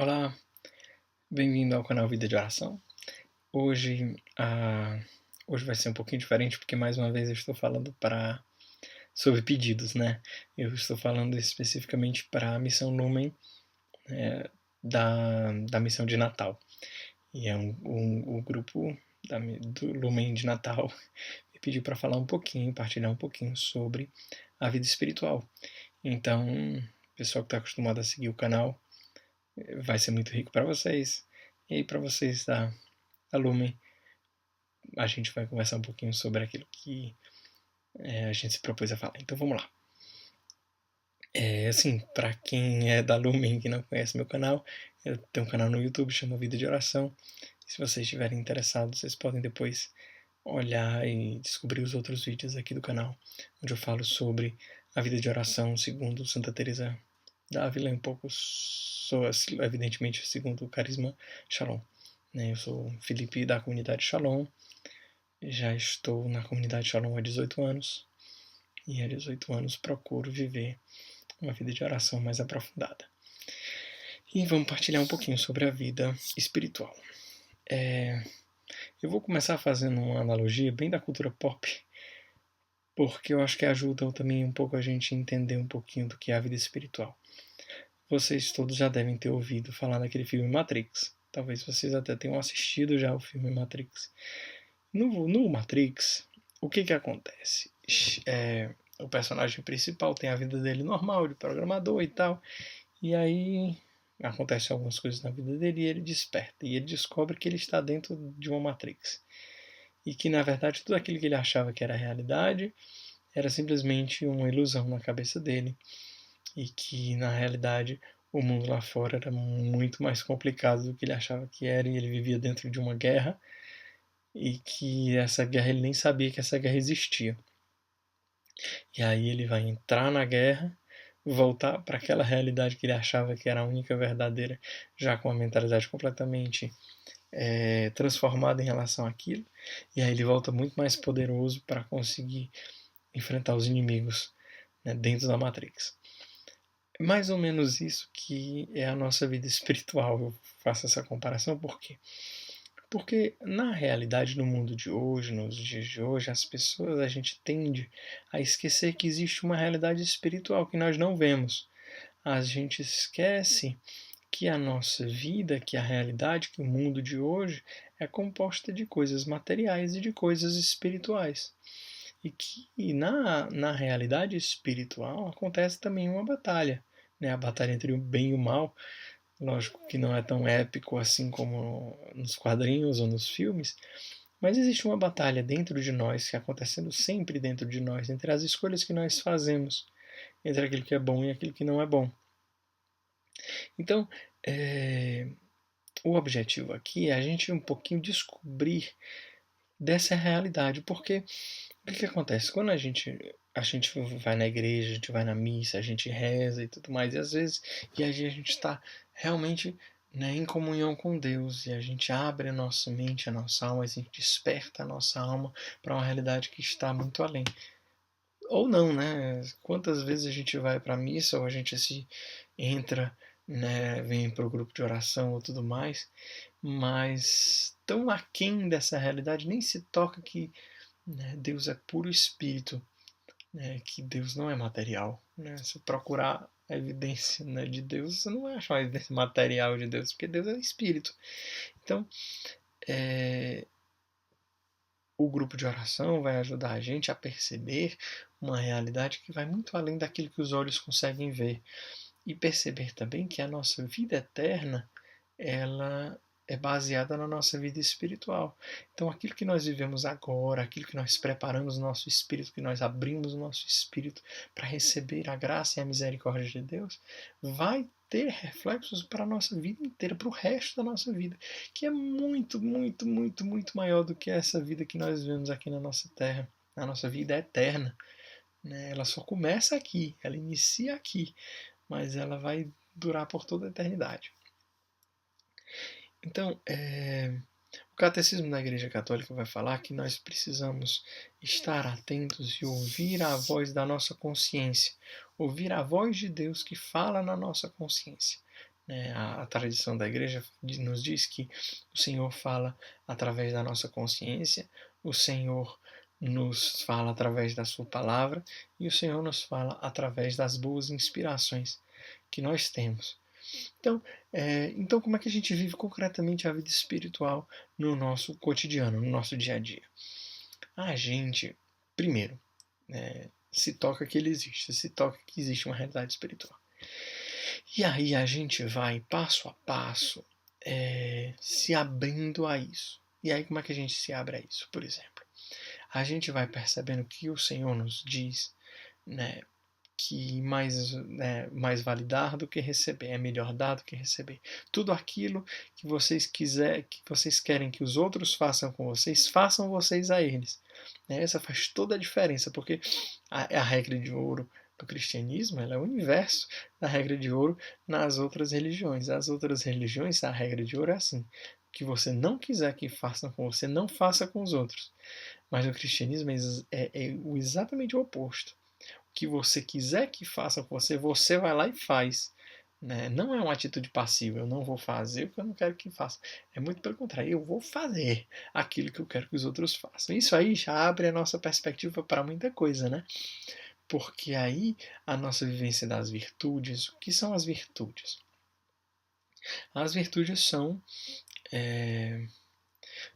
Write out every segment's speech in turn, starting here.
Olá, bem-vindo ao canal Vida de Oração. Hoje, hoje vai ser um pouquinho diferente porque mais uma vez eu estou falando sobre pedidos, né? Eu estou falando especificamente para a Missão Lumen, da Missão de Natal. E é o grupo do Lumen de Natal me pediu para falar um pouquinho, partilhar um pouquinho sobre a vida espiritual. Então, o pessoal que está acostumado a seguir o canal vai ser muito rico para vocês. E aí, para vocês da Lumen, a gente vai conversar um pouquinho sobre aquilo que a gente se propôs a falar. Então vamos lá. Assim, para quem é da Lumen que não conhece meu canal, eu tenho um canal no YouTube, chama Vida de Oração. Se vocês estiverem interessados, vocês podem depois olhar e descobrir os outros vídeos aqui do canal, onde eu falo sobre a vida de oração segundo Santa Teresa d'Ávila, um pouco evidentemente segundo o carisma Shalom. Eu sou Felipe da comunidade Shalom, já estou na comunidade Shalom há 18 anos e há 18 anos procuro viver uma vida de oração mais aprofundada. E vamos partilhar um pouquinho sobre a vida espiritual. Eu vou começar fazendo uma analogia bem da cultura pop, porque eu acho que ajuda também um pouco a gente entender um pouquinho do que é a vida espiritual. Vocês todos já devem ter ouvido falar daquele filme Matrix. Talvez vocês até tenham assistido já o filme Matrix. No Matrix, o que acontece? O personagem principal tem a vida dele normal, de programador e tal, e aí acontecem algumas coisas na vida dele e ele desperta, e ele descobre que ele está dentro de uma Matrix. E que, na verdade, tudo aquilo que ele achava que era realidade era simplesmente uma ilusão na cabeça dele, e que, na realidade, o mundo lá fora era muito mais complicado do que ele achava que era, e ele vivia dentro de uma guerra, e que essa guerra ele nem sabia que essa guerra existia. E aí ele vai entrar na guerra, voltar para aquela realidade que ele achava que era a única verdadeira, já com a mentalidade completamente transformada em relação àquilo, e aí ele volta muito mais poderoso para conseguir enfrentar os inimigos, né, dentro da Matrix. É mais ou menos isso que é a nossa vida espiritual. Eu faço essa comparação porque na realidade, no mundo de hoje, nos dias de hoje, as pessoas, a gente tende a esquecer que existe uma realidade espiritual que nós não vemos. A gente esquece que a nossa vida, que a realidade, que o mundo de hoje é composta de coisas materiais e de coisas espirituais. E que na realidade espiritual acontece também uma batalha, né? A batalha entre o bem e o mal. Lógico que não é tão épico assim como nos quadrinhos ou nos filmes, mas existe uma batalha dentro de nós, que é acontecendo sempre dentro de nós, entre as escolhas que nós fazemos, entre aquilo que é bom e aquilo que não é bom. Então, o objetivo aqui é a gente um pouquinho descobrir dessa realidade, porque o que acontece? Quando a gente vai na igreja, a gente vai na missa, a gente reza e tudo mais, e às vezes a gente está realmente, né, em comunhão com Deus, e a gente abre a nossa mente, a nossa alma, a gente desperta a nossa alma para uma realidade que está muito além. Ou não, né? Quantas vezes a gente vai para a missa ou a gente se entra, né, vem para o grupo de oração ou tudo mais, mas tão aquém dessa realidade, nem se toca que, né, Deus é puro espírito, né, que Deus não é material. Né? Se procurar a evidência, né, de Deus, você não vai achar uma evidência material de Deus, porque Deus é espírito. Então, o grupo de oração vai ajudar a gente a perceber uma realidade que vai muito além daquilo que os olhos conseguem ver. E perceber também que a nossa vida eterna, ela é baseada na nossa vida espiritual. Então, aquilo que nós vivemos agora, aquilo que nós preparamos o nosso espírito, que nós abrimos o nosso espírito para receber a graça e a misericórdia de Deus, vai ter reflexos para a nossa vida inteira, para o resto da nossa vida, que é muito, muito, muito, muito maior do que essa vida que nós vivemos aqui na nossa terra. A nossa vida é eterna, né? Ela só começa aqui, ela inicia aqui, mas ela vai durar por toda a eternidade. Então, o Catecismo da Igreja Católica vai falar que nós precisamos estar atentos e ouvir a voz da nossa consciência, ouvir a voz de Deus que fala na nossa consciência. né? A tradição da igreja nos diz que o Senhor fala através da nossa consciência, o Senhor nos fala através da sua palavra e o Senhor nos fala através das boas inspirações que nós temos. Então, como é que a gente vive concretamente a vida espiritual no nosso cotidiano, no nosso dia a dia? A gente, primeiro, se toca que ele existe, se toca que existe uma realidade espiritual. E aí a gente vai passo a passo se abrindo a isso. E aí como é que a gente se abre a isso? Por exemplo, a gente vai percebendo que o Senhor nos diz, né, que mais vale dar do que receber, é melhor dar do que receber. Tudo aquilo que vocês querem que os outros façam com vocês, façam vocês a eles. Essa faz toda a diferença, porque a regra de ouro do cristianismo ela é o inverso da regra de ouro nas outras religiões. As outras religiões, a regra de ouro é assim: o que você não quiser que façam com você, não faça com os outros. Mas no cristianismo é exatamente o oposto. O que você quiser que faça com você, você vai lá e faz. Né? Não é uma atitude passiva, eu não vou fazer o que eu não quero que faça. É muito pelo contrário, eu vou fazer aquilo que eu quero que os outros façam. Isso aí já abre a nossa perspectiva para muita coisa, né? Porque aí a nossa vivência das virtudes, o que são as virtudes? As virtudes são,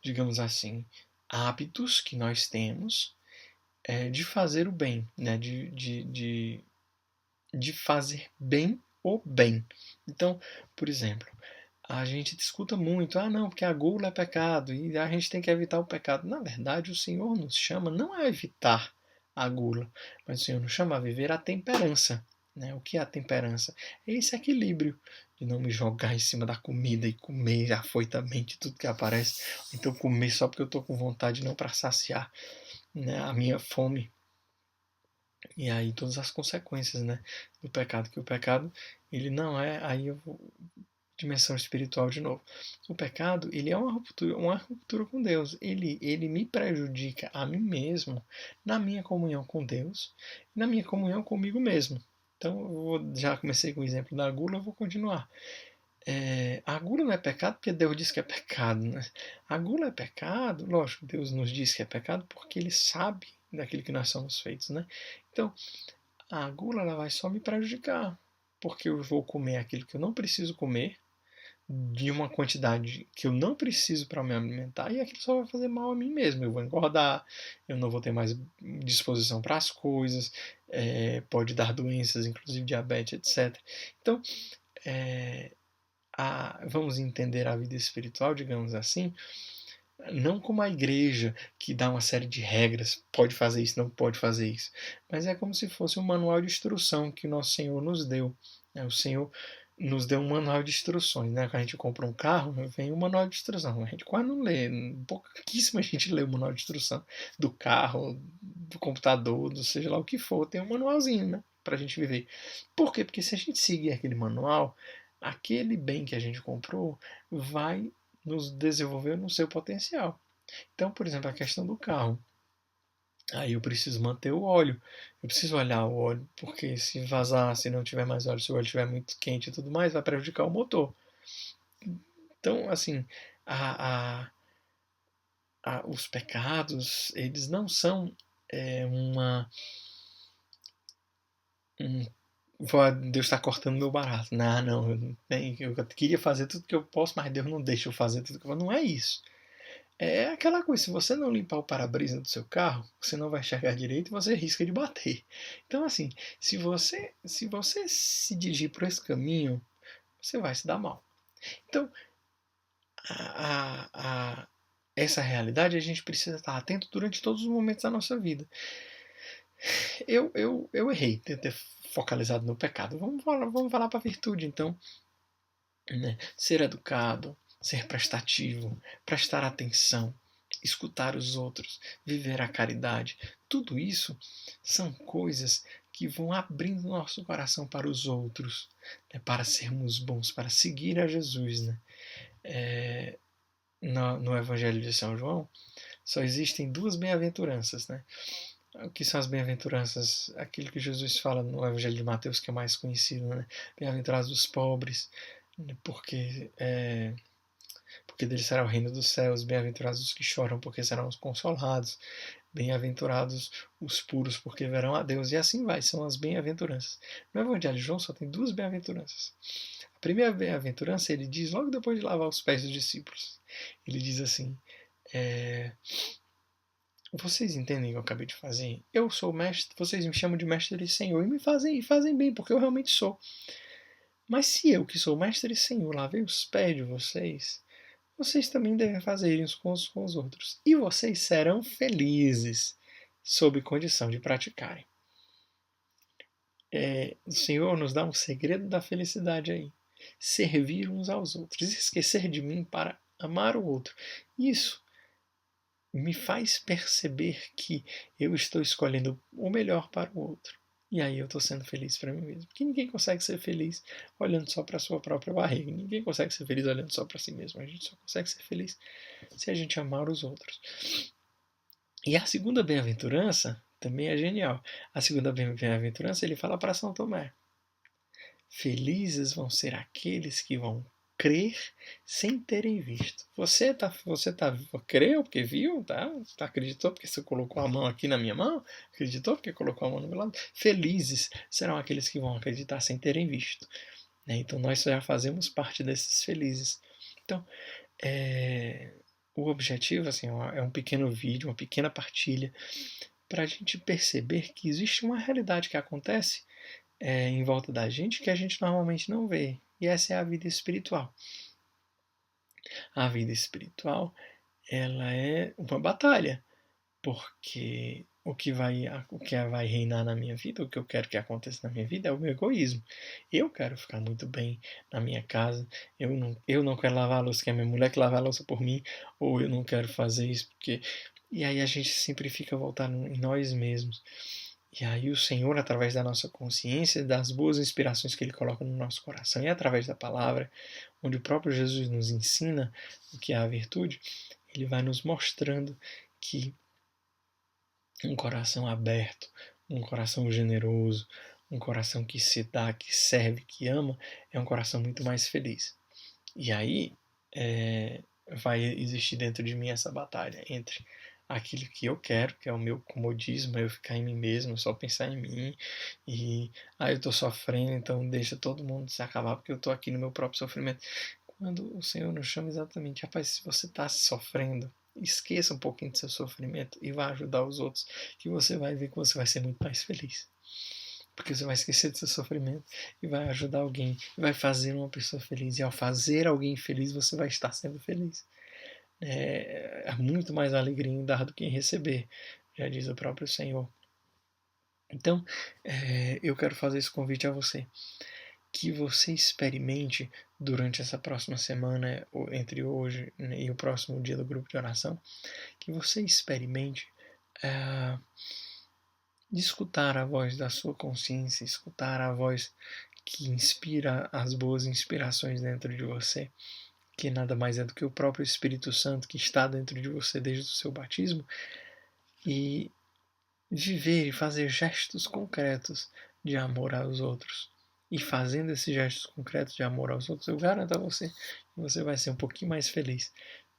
digamos assim, hábitos que nós temos de fazer o bem, né? De fazer bem o bem. Então, por exemplo, a gente discuta muito, não, porque a gula é pecado e a gente tem que evitar o pecado. Na verdade, o Senhor nos chama não a evitar a gula, mas o Senhor nos chama a viver a temperança. Né? O que é a temperança? É esse equilíbrio de não me jogar em cima da comida e comer afoitamente tudo que aparece. Então comer só porque eu estou com vontade, não para saciar, né, a minha fome. E aí todas as consequências, né, do pecado, que o pecado ele não é, aí eu vou, dimensão espiritual de novo. O pecado ele é uma ruptura com Deus. Ele me prejudica a mim mesmo na minha comunhão com Deus e na minha comunhão comigo mesmo. Então já comecei com o exemplo da gula, eu vou continuar. A gula não é pecado porque Deus diz que é pecado. Né? A gula é pecado, lógico, Deus nos diz que é pecado porque Ele sabe daquilo que nós somos feitos. Né? Então, a gula ela vai só me prejudicar, porque eu vou comer aquilo que eu não preciso comer, de uma quantidade que eu não preciso para me alimentar, e aquilo só vai fazer mal a mim mesmo. Eu vou engordar, eu não vou ter mais disposição para as coisas, pode dar doenças, inclusive diabetes, etc. Então, vamos entender a vida espiritual, digamos assim, não como a igreja que dá uma série de regras, pode fazer isso, não pode fazer isso, mas é como se fosse um manual de instrução que o nosso Senhor nos deu. O Senhor nos deu um manual de instruções, né? Quando a gente compra um carro, vem um manual de instrução. A gente quase não lê, pouquíssima gente lê o manual de instrução do carro, do computador, do seja lá o que for, tem um manualzinho, né? Pra gente viver. Por quê? Porque se a gente seguir aquele manual, aquele bem que a gente comprou vai nos desenvolver no seu potencial. Então, por exemplo, a questão do carro. Aí eu preciso manter o óleo. Eu preciso olhar o óleo, porque se vazar, se não tiver mais óleo, se o óleo estiver muito quente e tudo mais, vai prejudicar o motor. Então, assim, a, a, os pecados, eles não são uma. Um, Deus está cortando meu barato. Não, eu queria fazer tudo que eu posso, mas Deus não deixa eu fazer tudo que eu posso. Não é isso. É aquela coisa, se você não limpar o para-brisa do seu carro, você não vai enxergar direito e você risca de bater. Então, assim, se você se dirigir por esse caminho, você vai se dar mal. Então, essa realidade a gente precisa estar atento durante todos os momentos da nossa vida. Eu errei ter focalizado no pecado. Vamos falar para a virtude, então. Né? Ser educado, ser prestativo, prestar atenção, escutar os outros, viver a caridade. Tudo isso são coisas que vão abrindo nosso coração para os outros, né? Para sermos bons, para seguir a Jesus. Né? No Evangelho de São João, só existem duas bem-aventuranças. Né? O que são as bem-aventuranças? Aquilo que Jesus fala no Evangelho de Mateus, que é mais conhecido. Né? Bem-aventurados os pobres, porque deles será o reino dos céus, bem-aventurados os que choram, porque serão os consolados, bem-aventurados os puros, porque verão a Deus, e assim vai, são as bem-aventuranças. No Evangelho de João só tem 2 bem-aventuranças. A primeira bem-aventurança ele diz logo depois de lavar os pés dos discípulos. Ele diz assim, vocês entendem o que eu acabei de fazer? Eu sou mestre, vocês me chamam de mestre e senhor, e fazem bem, porque eu realmente sou. Mas se eu, que sou mestre e senhor, lavei os pés de vocês também devem fazer isso com os outros. E vocês serão felizes, sob condição de praticarem. O Senhor nos dá um segredo da felicidade aí. Servir uns aos outros. Esquecer de mim para amar o outro. Isso me faz perceber que eu estou escolhendo o melhor para o outro. E aí eu estou sendo feliz para mim mesmo. Porque ninguém consegue ser feliz olhando só para a sua própria barriga. Ninguém consegue ser feliz olhando só para si mesmo. A gente só consegue ser feliz se a gente amar os outros. E a segunda bem-aventurança também é genial. A segunda bem-aventurança ele fala para São Tomé. Felizes vão ser aqueles que vão crer sem terem visto. Você creu porque viu, tá? Acreditou porque você colocou a mão aqui na minha mão? Acreditou porque colocou a mão no meu lado? Felizes serão aqueles que vão acreditar sem terem visto. Então nós já fazemos parte desses felizes. Então, o objetivo assim, é um pequeno vídeo, uma pequena partilha, para a gente perceber que existe uma realidade que acontece em volta da gente que a gente normalmente não vê. E essa é a vida espiritual. A vida espiritual, ela é uma batalha, porque o que vai reinar na minha vida, o que eu quero que aconteça na minha vida é o meu egoísmo. Eu quero ficar muito bem na minha casa, eu não quero lavar a louça, que é minha mulher que lava a louça por mim, ou eu não quero fazer isso porque... E aí a gente sempre fica voltando em nós mesmos. E aí o Senhor, através da nossa consciência, das boas inspirações que Ele coloca no nosso coração e através da palavra, onde o próprio Jesus nos ensina o que é a virtude, Ele vai nos mostrando que um coração aberto, um coração generoso, um coração que se dá, que serve, que ama, é um coração muito mais feliz. E aí vai existir dentro de mim essa batalha entre aquilo que eu quero, que é o meu comodismo, eu ficar em mim mesmo, só pensar em mim, e eu tô sofrendo, então deixa todo mundo se acabar, porque eu tô aqui no meu próprio sofrimento. Quando o Senhor nos chama exatamente, rapaz, se você está sofrendo, esqueça um pouquinho do seu sofrimento e vá ajudar os outros, que você vai ver que você vai ser muito mais feliz. Porque você vai esquecer do seu sofrimento e vai ajudar alguém, e vai fazer uma pessoa feliz. E ao fazer alguém feliz, você vai estar sendo feliz. É muito mais alegria em dar do que em receber, já diz o próprio Senhor. Então, eu quero fazer esse convite a você. Que você experimente durante essa próxima semana, entre hoje e o próximo dia do grupo de oração, que você experimente escutar a voz da sua consciência, escutar a voz que inspira as boas inspirações dentro de você, que nada mais é do que o próprio Espírito Santo que está dentro de você desde o seu batismo, e viver e fazer gestos concretos de amor aos outros. E fazendo esses gestos concretos de amor aos outros, eu garanto a você que você vai ser um pouquinho mais feliz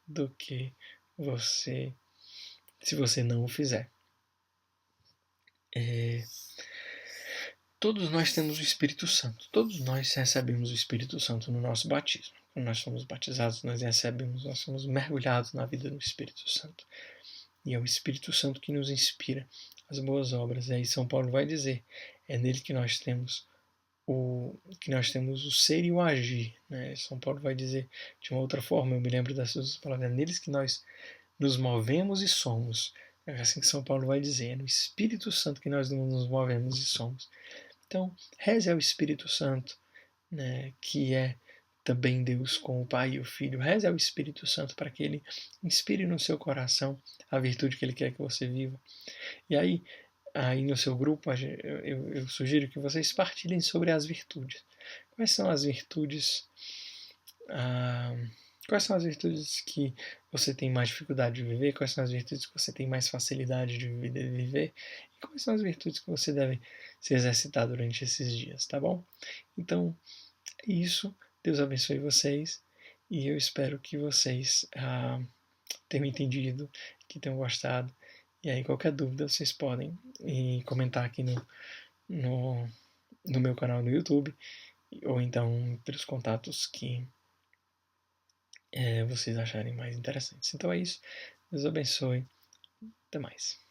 do que você se você não o fizer. Todos nós temos o Espírito Santo. Todos nós recebemos o Espírito Santo no nosso batismo. Quando nós somos batizados, nós somos mergulhados na vida do Espírito Santo. E é o Espírito Santo que nos inspira as boas obras. E aí São Paulo vai dizer, é nele que nós temos o ser e o agir. Né? São Paulo vai dizer de uma outra forma, eu me lembro dessas palavras, é neles que nós nos movemos e somos. É assim que São Paulo vai dizer, é no Espírito Santo que nós nos movemos e somos. Então, reze ao Espírito Santo, né, que é também Deus com o Pai e o Filho. Reze ao Espírito Santo para que ele inspire no seu coração a virtude que ele quer que você viva. E aí no seu grupo, eu sugiro que vocês partilhem sobre as virtudes. Quais são as virtudes? Quais são as virtudes que você tem mais dificuldade de viver? Quais são as virtudes que você tem mais facilidade de viver? E quais são as virtudes que você deve se exercitar durante esses dias, tá bom? Então, é isso. Deus abençoe vocês e eu espero que vocês tenham entendido, que tenham gostado. E aí, qualquer dúvida, vocês podem comentar aqui no, no meu canal no YouTube, ou então pelos contatos que vocês acharem mais interessantes. Então é isso. Deus abençoe. Até mais.